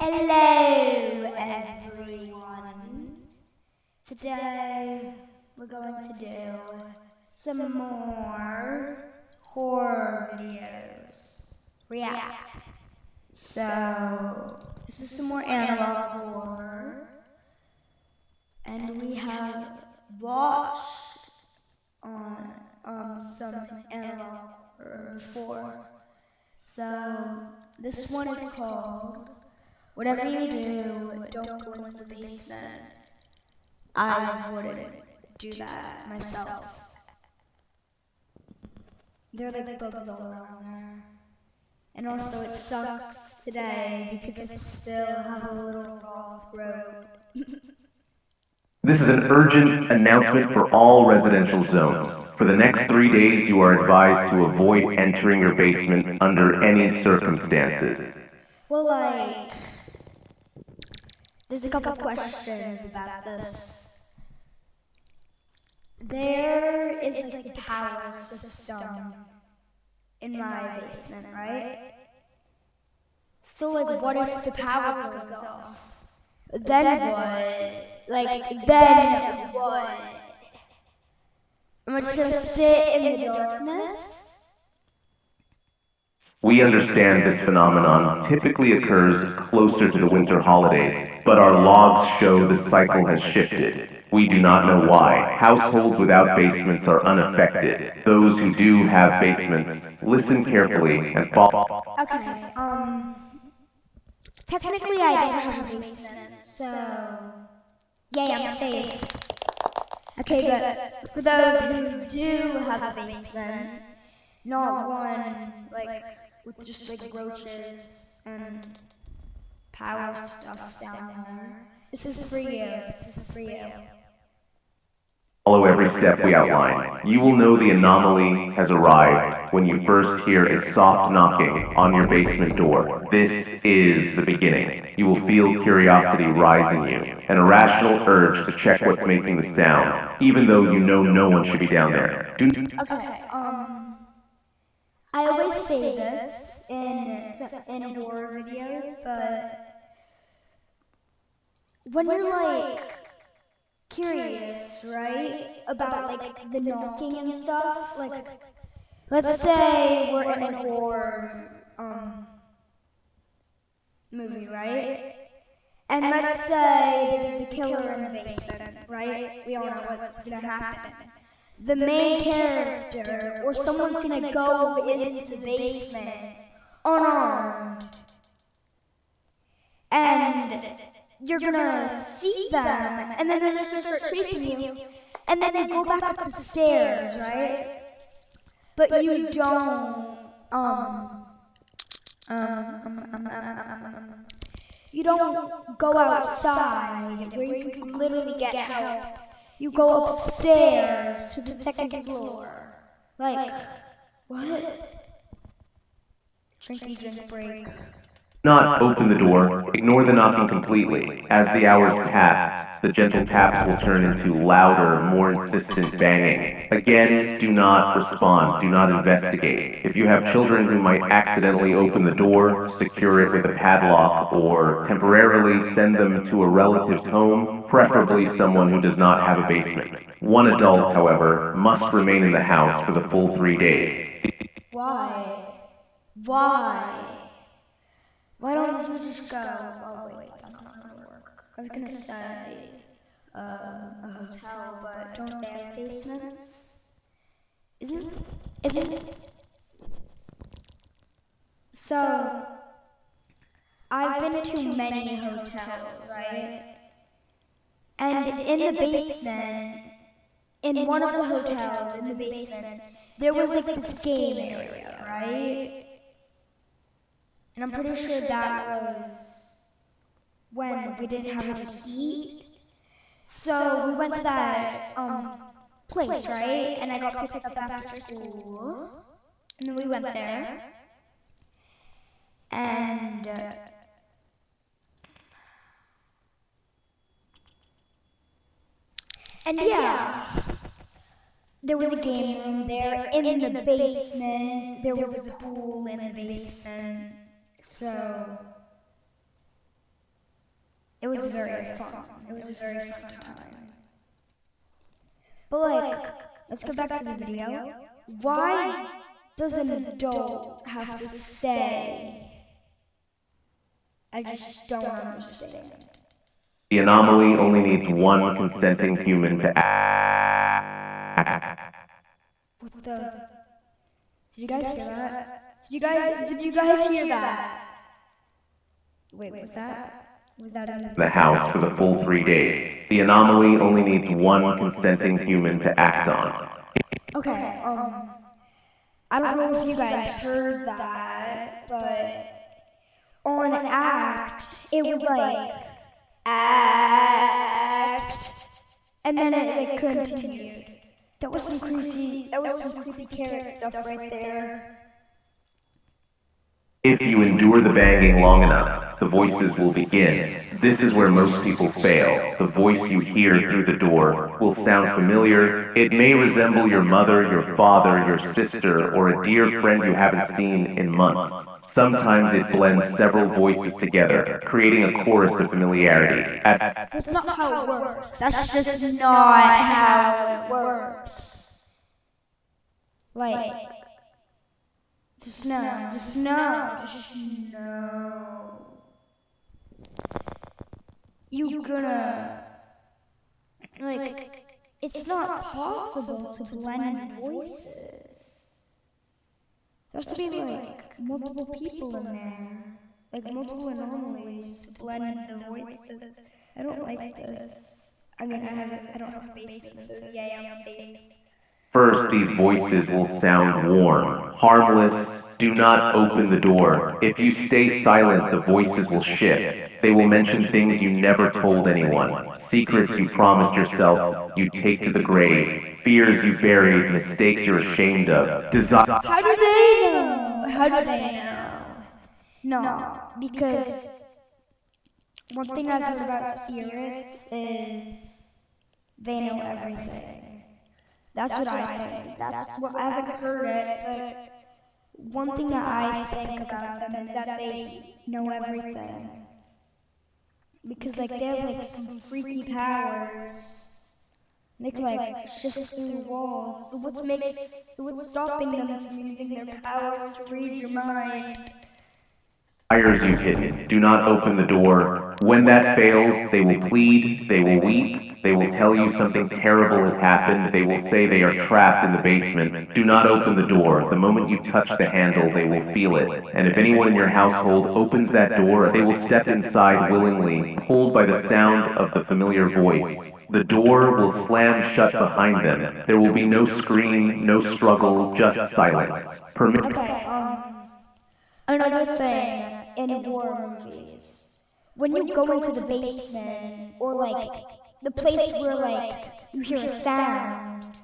Hello, everyone. Today, we're going to do some more horror videos. React. So, this is some more analog horror. And we have watched some analog horror before. So, this one is called Whatever You Do, Don't Go in the Basement. I wouldn't do that myself. There are like bugs all around there. And also it sucks today because I still have a little raw throat. This is an urgent announcement for all residential zones. For the next 3 days, you are advised to avoid entering your basement under any circumstances. Well, there's a couple questions about this. There is like the power system in my basement, right? So like what if the power goes off? Then what? Then what? Am I just gonna sit in the darkness? We understand this phenomenon typically occurs closer to the winter holidays, but our logs show the cycle has shifted. We do not know why. Households without basements are unaffected. Those who do have basements, listen carefully and follow. Okay, technically I don't have a basement, so yay, I'm safe. Okay, but for those who do have a basement, not one with just like roaches and power stuff down there. This is for you. This is for you. Follow every step we outline. You will know the anomaly has arrived when you first hear a soft knocking on your basement door. This is the beginning. You will feel curiosity rise in you, an irrational urge to check what's making the sound, even though you know no one should be down there. Okay, I always say this in horror videos, but when you're like curious, right, about like the knocking and stuff, like let's say we're in a horror movie, right? And let's say there's the killer in the basement, right? We all know what's gonna happen. The main character or someone's gonna go into the basement unarmed, and you're gonna see them, and then they're just gonna start chasing you, and then you go back up the stairs, right? But you don't, you don't go outside where you can literally get help. You go upstairs to the second floor. Like, what? Drinky drink break. Not open the door, ignore the knocking completely. As the hours pass, the gentle taps will turn into louder, more insistent banging. Again, do not respond, do not investigate. If you have children who might accidentally open the door, secure it with a padlock, or temporarily send them to a relative's home, preferably someone who does not have a basement. One adult, however, must remain in the house for the full 3 days. Why? Why don't you just go? Oh wait, that's not gonna work. I was gonna say a hotel, but don't they have basements? Isn't it? So I've been to many hotels, right? And in the basement, in one of the hotels in the basement, there was like this game area, right? And I'm pretty sure that was when we didn't have any heat. So we went to that place, right? And I got picked up after school. And then we went there. And yeah, there was a game room there in the basement. There was a pool in the basement. So It was very fun. It was a very fun time. But like, let's go back to the video. Why does an adult have to stay? I just don't understand. The anomaly only needs one consenting human to act. What the? Did you guys hear that? Did you guys hear that? Wait, was that in The house for the full 3 days. The anomaly only needs one consenting human to act on. Okay, I don't know if you guys heard that, but on Act, it was like, Act, and then it continued. That was some creepy carrot stuff right there. If you endure the banging long enough, the voices will begin. This is where most people fail. The voice you hear through the door will sound familiar. It may resemble your mother, your father, your sister, or a dear friend you haven't seen in months. Sometimes it blends several voices together, creating a chorus of familiarity. That's not how it works. That's just not how it works. Like, just no. You're gonna, like, it's not possible to blend voices. There has to be, like, multiple people in there. Like, multiple anomalies to blend the voices. I don't like this. I mean, I don't have a basement, so yeah, I'm safe. First, these voices will sound warm, harmless. Do not open the door. If you stay silent, the voices will shift. They will mention things you never told anyone, secrets you promised yourself you take to the grave, fears you buried, mistakes you're ashamed of, desire. How do they know? No, because one thing I've heard about spirits is they know everything. That's what I think. I haven't heard it, but one thing that I think about them is that they know everything. Because, like, they have, like, some freaky powers. They can, like, shift through walls. So what's stopping them from using their powers to read your mind? Desires you've hidden. Do not open the door. When that fails, they will plead, they will weep, they will tell you something terrible has happened, they will say they are trapped in the basement. Do not open the door. The moment you touch the handle, they will feel it. And if anyone in your household opens that door, they will step inside willingly, pulled by the sound of the familiar voice. The door will slam shut behind them. There will be no scream, no struggle, just silence. Another thing in horror movies, when you go into the basement, or like the place where like you hear a sound,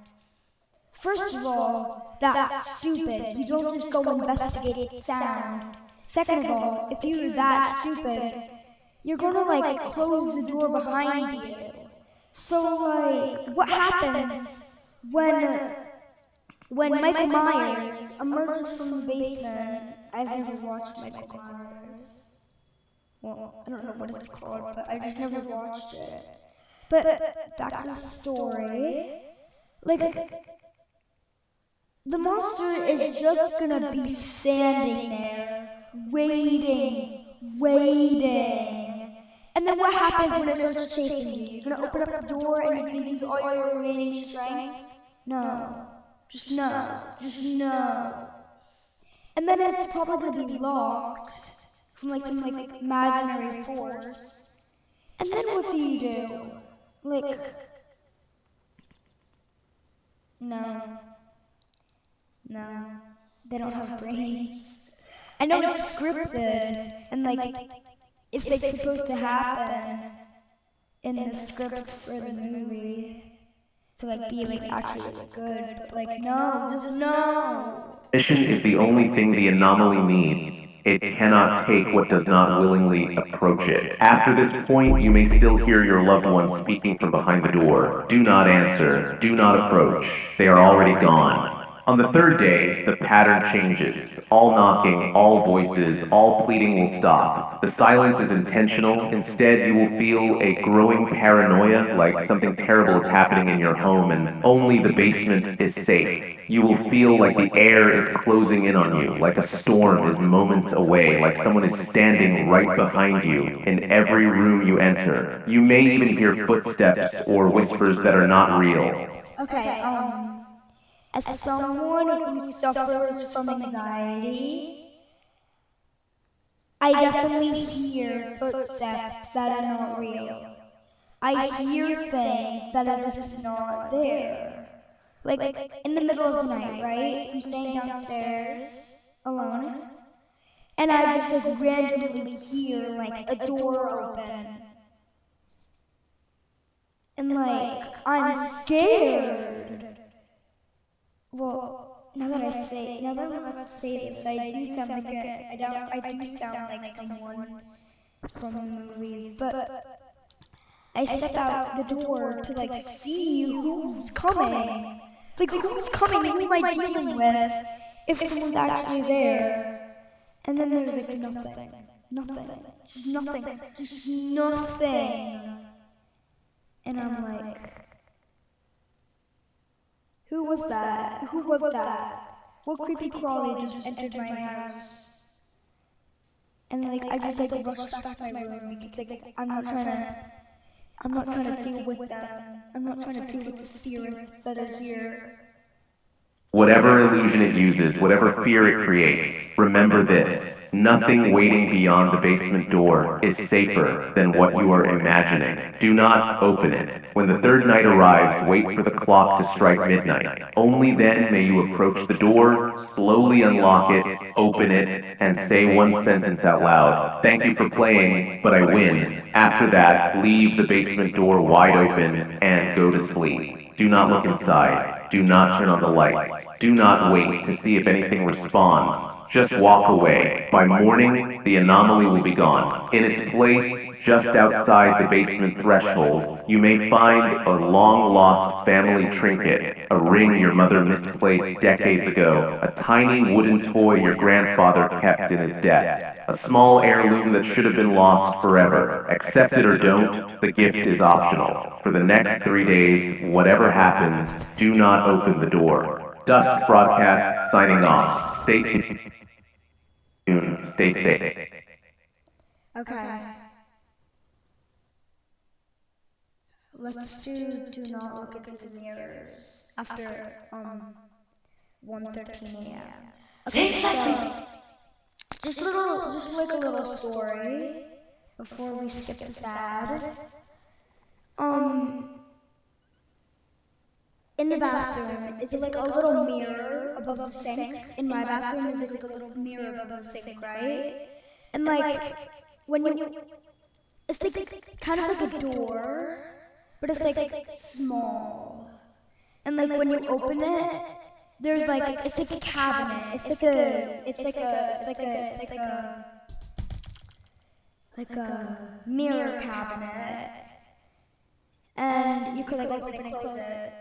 first of all, that's stupid. You don't just go investigate the sound. Second of all, if you're that stupid, you're gonna like close the door behind you. So like, what happens when Michael Myers emerges from the basement? I've never watched Michael Myers. Well, I don't know what it's called, but I just never watched it. But back to the story. Like, the monster is just gonna be standing there, waiting. And then what happens when it starts chasing you? You're gonna open up the door and you're gonna use all your remaining strength? No. Just no. And then it's probably gonna be locked from like some like imaginary force. And then what do you do? Like, no, they don't have brains. I know it's scripted, and like, it's like supposed to happen in the script for the movie to like be like actually really good, but like no, just no. Mission is the only thing the anomaly needs. It cannot take what does not willingly approach it. After this point, you may still hear your loved ones speaking from behind the door. Do not answer. Do not approach. They are already gone. On the third day, the pattern changes. All knocking, all voices, all pleading will stop. The silence is intentional. Instead, you will feel a growing paranoia, like something terrible is happening in your home and only the basement is safe. You will feel like the air is closing in on you, like a storm is moments away, like someone is standing right behind you in every room you enter. You may even hear footsteps or whispers that are not real. Okay, as someone who suffers from anxiety, I definitely hear footsteps that are not real. I hear things that are just not there. Like in the middle of the night, right? I'm staying downstairs alone, and I just like randomly hear like a door open. And like, I'm scared. Well, now that I'm about to say this, I do sound like I do sound like someone from the movies, but I step out the door to like see who's coming. Like who's coming? Who am I dealing with? If someone's actually there. And then there's like just nothing. And I'm like, who was that? Who was that? What creepy crawly just entered my house? And like I just like rushed back to my room because like I'm not trying to deal with them. I'm not trying to deal with the spirits that are here. Whatever illusion it uses, whatever fear it creates, remember this. Nothing waiting beyond the basement door is safer than what you are imagining. Do not open it. When the third night arrives, wait for the clock to strike midnight. Only then may you approach the door, slowly unlock it, open it, and say one sentence out loud. Thank you for playing, but I win. After that, leave the basement door wide open and go to sleep. Do not look inside. Do not turn on the light. Do not wait to see if anything responds. Just walk away. By morning, the anomaly will be gone. In its place, just outside the basement threshold, you may find a long-lost family trinket, a ring your mother misplaced decades ago, a tiny wooden toy your grandfather kept in his desk, a small heirloom that should have been lost forever. Accept it or don't, the gift is optional. For the next 3 days, whatever happens, do not open the door. Dust Broadcast signing off. Stay tuned. Stay safe. Okay. Let's do not look into the mirrors after 1:13 a.m. Okay, so just like a little story before we skip the sad. In the bathroom, is it like a little mirror above the sink? In my bathroom, is like a little mirror above the sink, right? And like, when you, it's like kind of like a door, but it's like small. And like when you open it, there's like, it's like a cabinet. It's like a mirror cabinet. And you could like open and close it.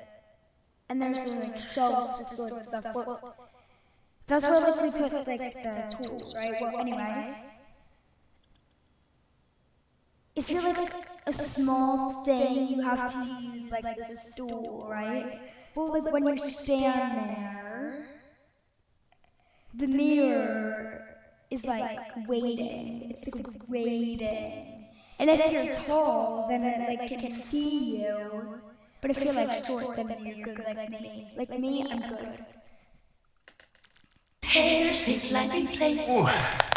And there's like shelves to store stuff. Well, that's where like we put like the tools, right? Well, anyway, if you're like a small thing, you have to use like this stool, right? Well, like when you stand there, the mirror is like waiting. It's like waiting. And if you're tall, then it like can see you. But if you're like short, then you're good like me. Like me, I'm good. Safe lighting place. Ooh,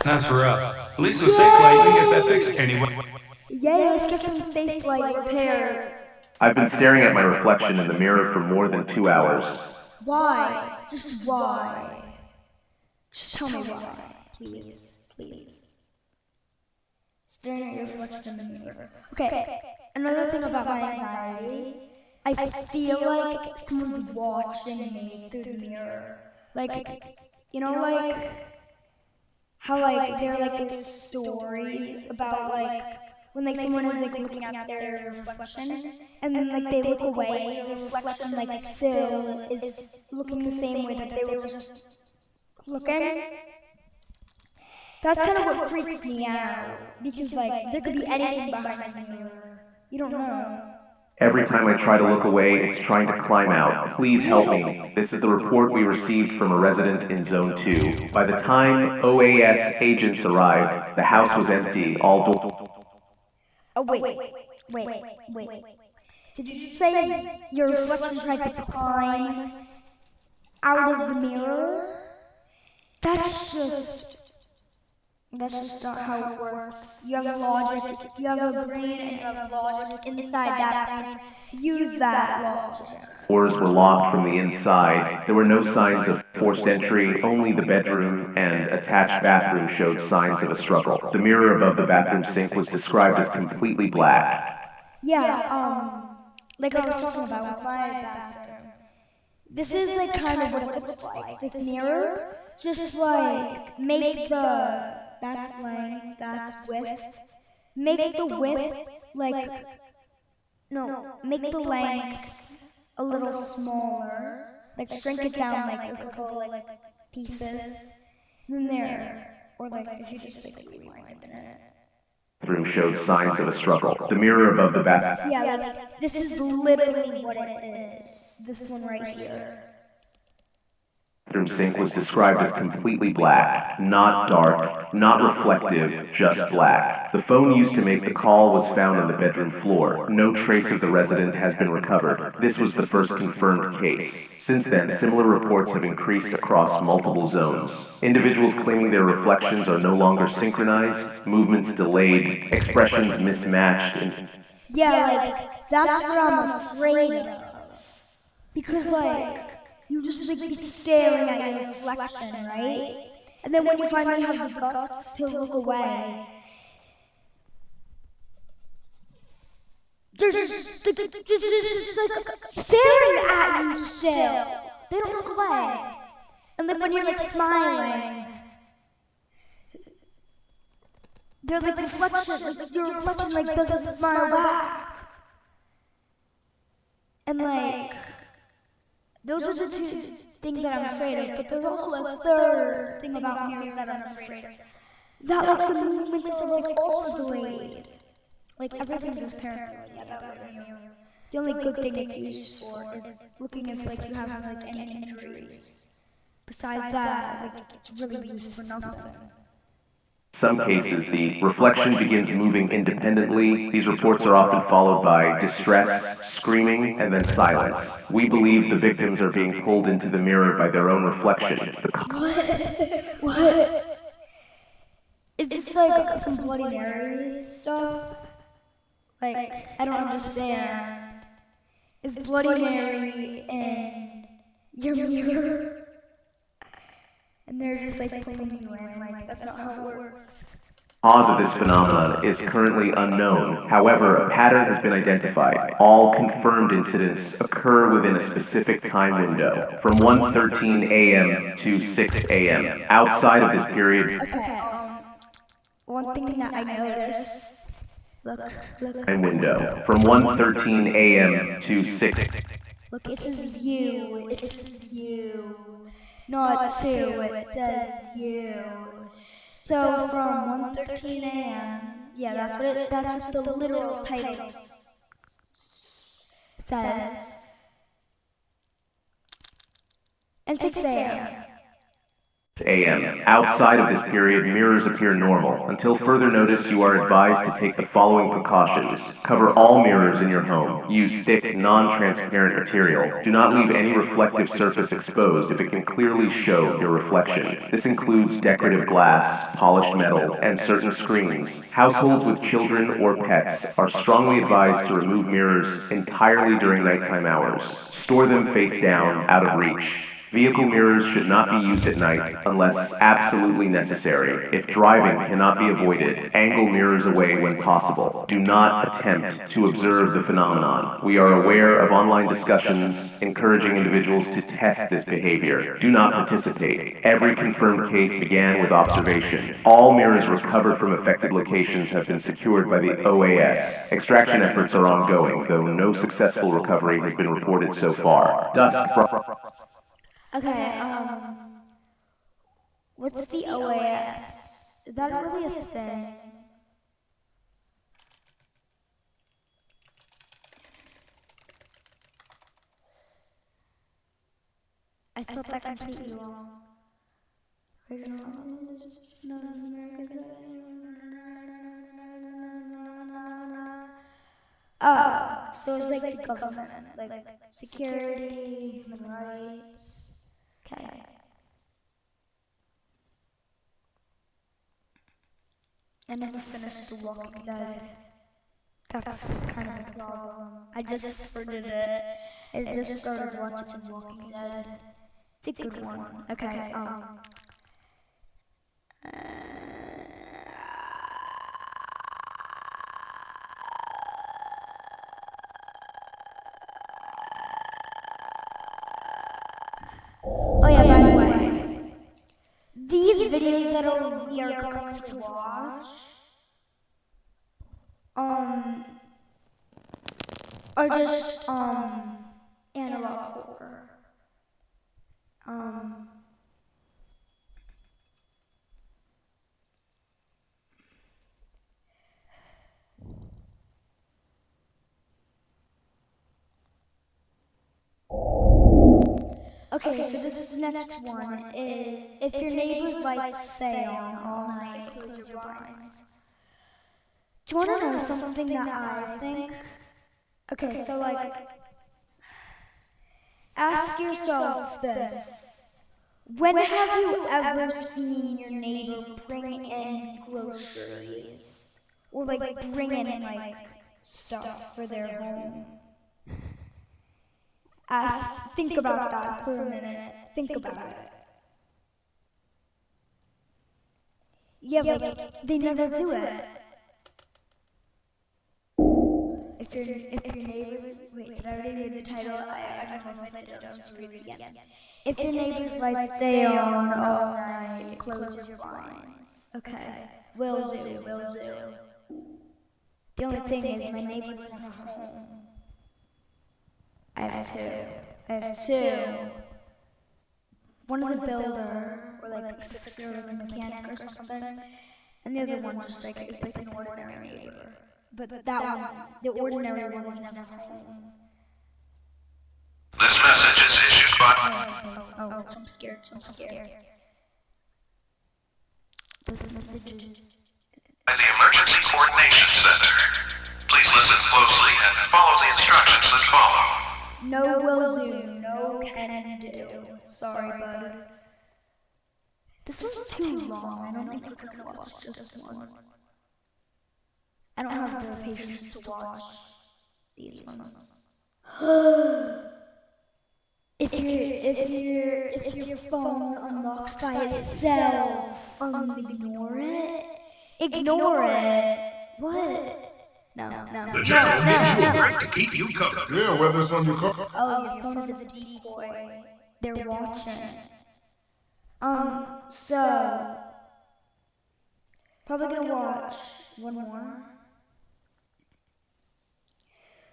that's rough. At least with safe light, you can get that fixed anyway. Yay, let's get some safe light repair. I've been staring at my reflection in the mirror for more than 2 hours. Why? Just why? Just tell me why. Please. Staring at your reflection in the mirror. Okay, another thing about my anxiety. I feel like someone's watching me through the mirror. Like, you know, like, how, like, there are, like, those stories about, like, when like someone is like looking at their reflection, and then like they look away, the reflection like still is looking the same way that they were just looking. That's kind of what freaks me out, because like there could be anything behind the mirror. You don't know. Every time I try to look away, it's trying to climb out. Please help me. This is the report we received from a resident in Zone 2. By the time OAS agents arrived, the house was empty, all doors... Oh, wait. Did you just say your reflection tried to climb out of the mirror? That's just not how it works. You have logic, you have a brain, and you have logic inside that brain. Use that logic. Doors were locked from the inside. There were no signs of forced entry. Only the bedroom and attached bathroom showed signs of a struggle. The mirror above the bathroom sink was described as completely black. Yeah, like I was talking about with my bathroom. This is like kind of what it looks like. This mirror, just like make that's length, that's width. Make the width like make the length a little smaller, like shrink it down like a couple like pieces. Then there, or like if you just like rewind it. Room showed signs of a struggle. The mirror above the bathroom. Yeah, like this is literally what it is. This one right here. Bathroom sink was described as completely black, not dark, not reflective, just black. The phone used to make the call was found on the bedroom floor. No trace of the resident has been recovered. This was the first confirmed case. Since then, similar reports have increased across multiple zones. Individuals claiming their reflections are no longer synchronized, movements delayed, expressions mismatched, and... Yeah, like, that's what I'm afraid of. Because, like, you just like be staring at your reflection, right? And then when you finally have the guts to look away, they're just like staring at you still. They don't look away. And then when you're like smiling, they're like reflection, like your reflection like doesn't smile back. And like, those are the two things that I'm afraid of, but there's also a third thing about mirrors that I'm afraid of. That like the movements are like also delayed. Like everything goes parallel about a mirror. The only good thing it's used for is looking if like you have like any injuries. Besides that, like it's really used for nothing. Some cases, the reflection begins moving independently. These reports are often followed by distress, screaming, and then silence. We believe the victims are being pulled into the mirror by their own reflection. What? Is this like some Bloody Mary stuff? Like, I don't understand. Is Bloody Mary in your mirror? And they're just like pulling you in, like that's not how it works. The cause of this phenomenon is currently unknown. However, a pattern has been identified. All confirmed incidents occur within a specific time window, from 1:13 a.m. to 6 a.m. Outside of this period, Okay, one thing that I noticed, look. time window, from 1:13 a.m. to 6. Look, it says you. Not two, it says you. So from 1:13 a.m. Yeah, that's what the literal title says. And 6 a.m. Outside of this period, mirrors appear normal. Until further notice, you are advised to take the following precautions. Cover all mirrors in your home. Use thick, non-transparent material. Do not leave any reflective surface exposed if it can clearly show your reflection. This includes decorative glass, polished metal, and certain screens. Households with children or pets are strongly advised to remove mirrors entirely during nighttime hours. Store them face down, out of reach. Vehicle mirrors should not be used at night unless absolutely necessary. If driving cannot be avoided, angle mirrors away when possible. Do not attempt to observe the phenomenon. We are aware of online discussions encouraging individuals to test this behavior. Do not participate. Every confirmed case began with observation. All mirrors recovered from affected locations have been secured by the OAS. Extraction efforts are ongoing, though no successful recovery has been reported so far. Okay, what's the OAS? Is that really a thing? I spelled that completely wrong. So it's like the government, like security, human rights. Okay. I never finished The Walking Dead. That's kind of a problem. I just started it. I just started watching The Walking Dead. It's a good one. Okay, oh yeah, by the way, these videos that we are going to watch, are just, analog horror. Okay, so this next one is, if your neighbor's lights stay on all night, close your blinds. Do you want to know something that I think? Okay, so like, ask yourself this. When have you ever seen your neighbor bring in groceries? Or like bring in like stuff for their home? Think about that for a minute. Think about it. Yeah, like, they never do it. If your neighbor, wait, did I already read the title? I don't know if I did, I'll just read it again. If your neighbor's lights stay on all night, close your blinds. Okay, will do. The only thing is, my neighbor's never home. I have two. One is a builder, or like a fixer, or a mechanic or something, and the other one just like is like an ordinary neighbor. But that one's, the ordinary one is never home. This message is issued by... Oh, I'm scared. This message is... by the Emergency Coordination Center. Please listen closely and follow the instructions that follow. No will do, no can do. Sorry, bud. This was too long. I don't think we're gonna watch this one. I don't have the patience to watch these ones. If your phone unlocks by itself, ignore it. Ignore it. What? No. The general gives you a break to keep you covered. Yeah, whether it's on your car. Oh, your phone is a decoy. They're watching. So probably gonna watch one more.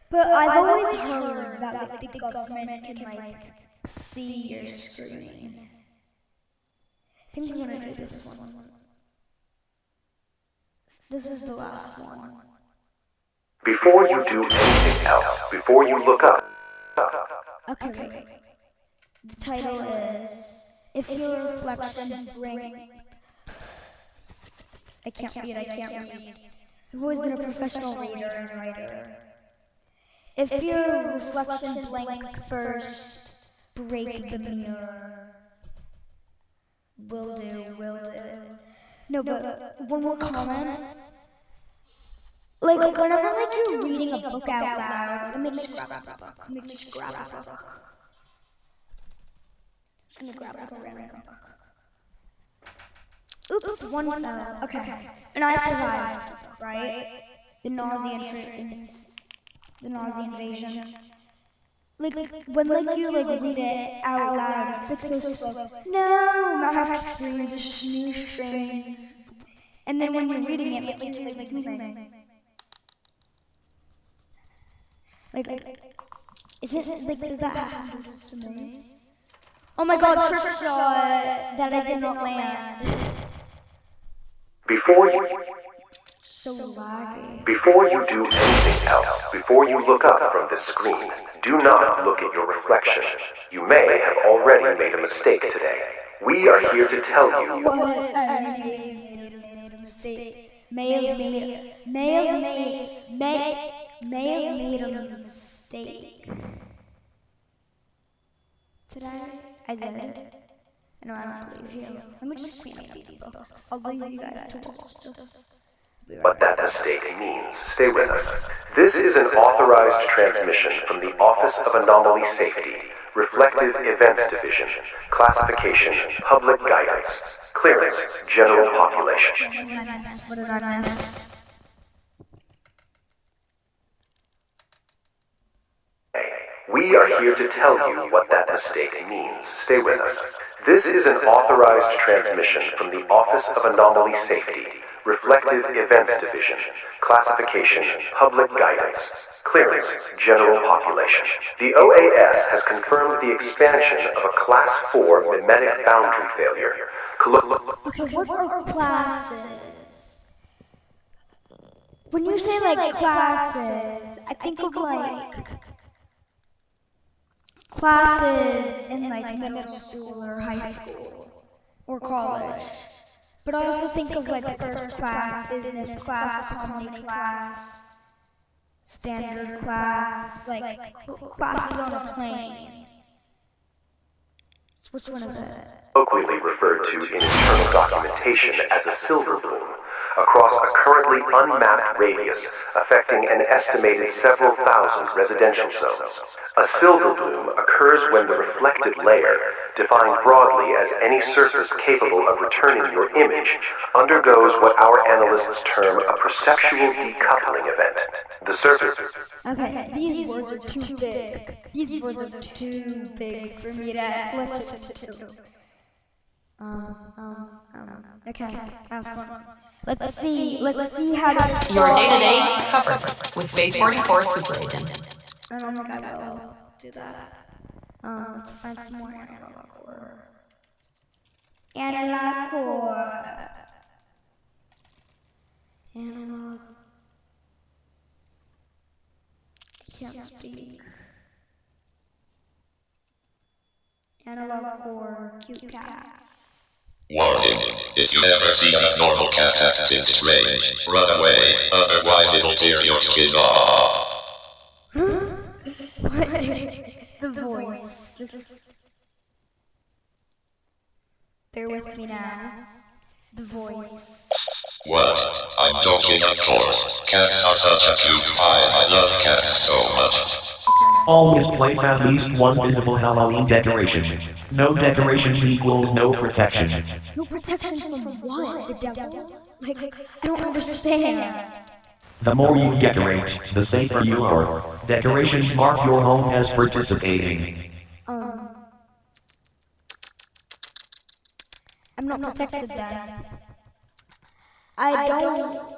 But I've always heard that like the government can like see your screen. I think I'm gonna do this one. This is the last one. Before you do anything else, before you look up. Okay. The title is, if your reflection bring... I can't read. I've always been a professional reader and writer. If your reflection blinks first, break the mirror. Will do. No, but one more comment. Like whenever like you're reading a book out loud, let me just grab a book. I'm gonna grab like a random book. Oops, one fell. Okay. And I survived, right? The Nazi invasion. Like when you read it out loud, it's like so slow. No, Max screamed new strange. And then when you're reading it, like you're like moving. Like, is it like does that happen to me? Oh my God, trick shot that I did not land. So laggy. Before you do anything else, before you look up from this screen, do not look at your reflection. You may have already made a mistake today. We are here to tell you. What? I made a mistake. May have made a mistake. Did I? I did. No, I don't believe you. Let me just clean up these books. I'll leave you guys to watch this. What that mistake means. Stay with us. This is an authorized transmission from the Office of Anomaly Safety, Reflective Events Division, Classification, Public Guidance, Clearance, General Population. What did I miss? We are here to tell you what that mistake means. Stay with us. This is an authorized transmission from the Office of Anomaly Safety, Reflective Events Division, Classification, Public Guidance, Clearance, General Population. The OAS has confirmed the expansion of a Class 4 mimetic boundary failure. Okay, what are classes? When you say like classes, I think of like classes in like middle school or high school or college. But I also think of like first class, business class, economy class, standard class, like classes on a plane. So which one is it? Colloquially referred to in internal documentation as a silver bloom, across a currently unmapped radius affecting an estimated several thousand residential zones. A silver bloom occurs when the reflected layer, defined broadly as any surface capable of returning your image, undergoes what our analysts term a perceptual decoupling event. The surface... Okay, these words are too big. These words are too big for me to listen to. Okay, that was fun. Let's see how to... Your day-to-day covered with Base 44 Super Agent. I don't think I will do that. Let's find some more analog core. Analog core. Analog. Can't speak. Analog core. Cute cats. Warning, if you ever see an abnormal cat acting strange, run away, otherwise it'll tear your skin off. The voice. Just bear with me now. The voice. What? I'm joking, of course. Cats are such a cute pie. I love cats so much. Always place at least one visible Halloween decoration. No decorations equals no protection. No protection from what? The devil? Like, I don't understand. The more you decorate, the safer you are. Decorations mark your home as participating. I'm not protected then. I don't...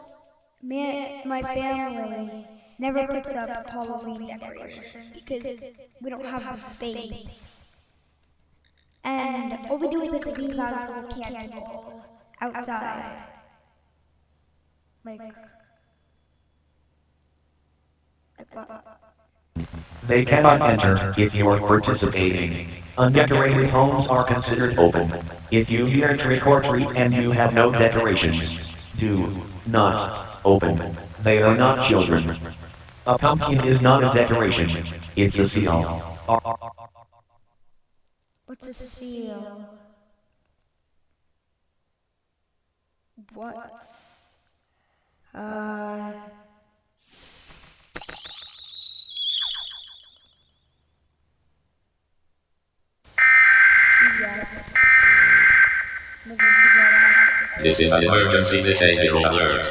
My family never puts up Halloween decorations because we don't have the space. And all we do is like leave out a little candy bowl outside. Like what? They cannot enter if you are participating. Undecorated homes are considered open. If you hear trick or treat and you have no decorations, do not open. They are not children. A pumpkin is not a decoration. It's a seal. What's a seal? What? Yeah. This is an emergency behavioral alert.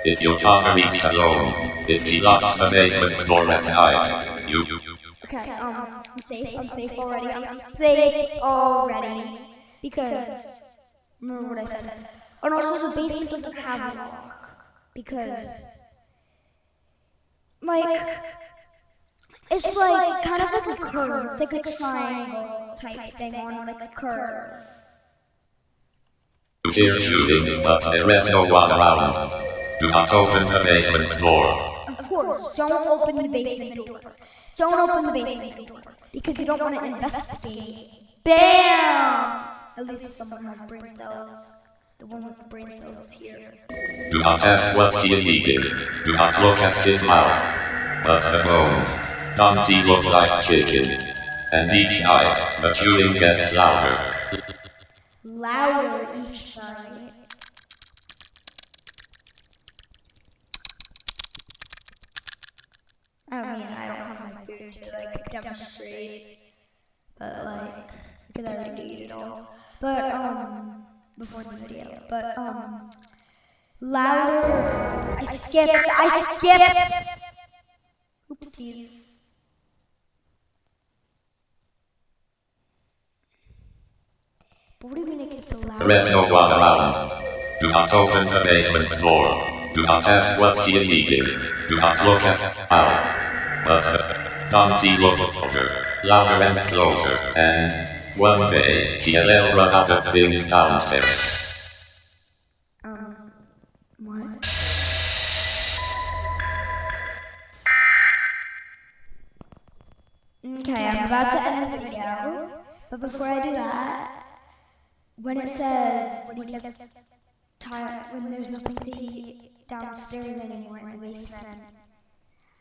If your father eats alone, if he locks the basement door at night, you... Okay, I'm safe already. I'm safe already. Because, remember what I said. And also the basement doesn't have a lock. Because, like, it's like, kind of like a curve. It's like a triangle type thing on like a curve. You hear shooting, but there is no one around. Do not open the basement door. Of course, don't open the basement door. Don't open the basement door. Because you don't want to investigate. BAM! At least someone has brain cells. The one with the brain cells is here. Do not ask what he is eating. Do not look at his mouth. But the bones. Don't he look like chicken? And each night, the chewing gets louder. Louder each night. I mean, I don't have my food to like demonstrate, but like, because I already ate it all. But before the video. But louder. I skipped. Oopsies. But what do you mean it gets so loud? There is no one around. Do not open the basement door. Do not ask what he is eating. Do not look at mouth. But don't he look louder and closer, and one day he'll run out of things downstairs. What? Okay, I'm about to end the video, but before I do that, when it says when he gets tired, when there's nothing to eat downstairs anymore in the basement,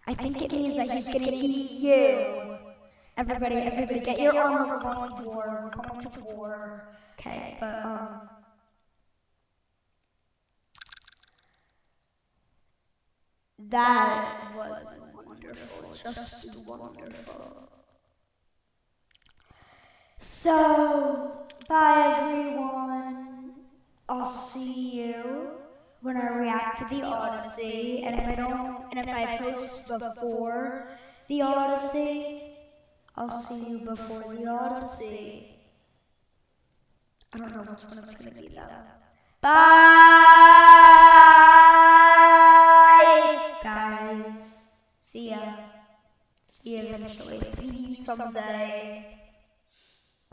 I think it means that he's gonna eat you. Everybody, get your armor. We're going to war. We're going to war. Okay, but that was wonderful, just wonderful. So, bye everyone. I'll see you when I react to the Odyssey, and if I post before the Odyssey, I'll see you before the Odyssey. I don't know which one it's gonna be though. Bye, guys. See ya. See you eventually. See you someday.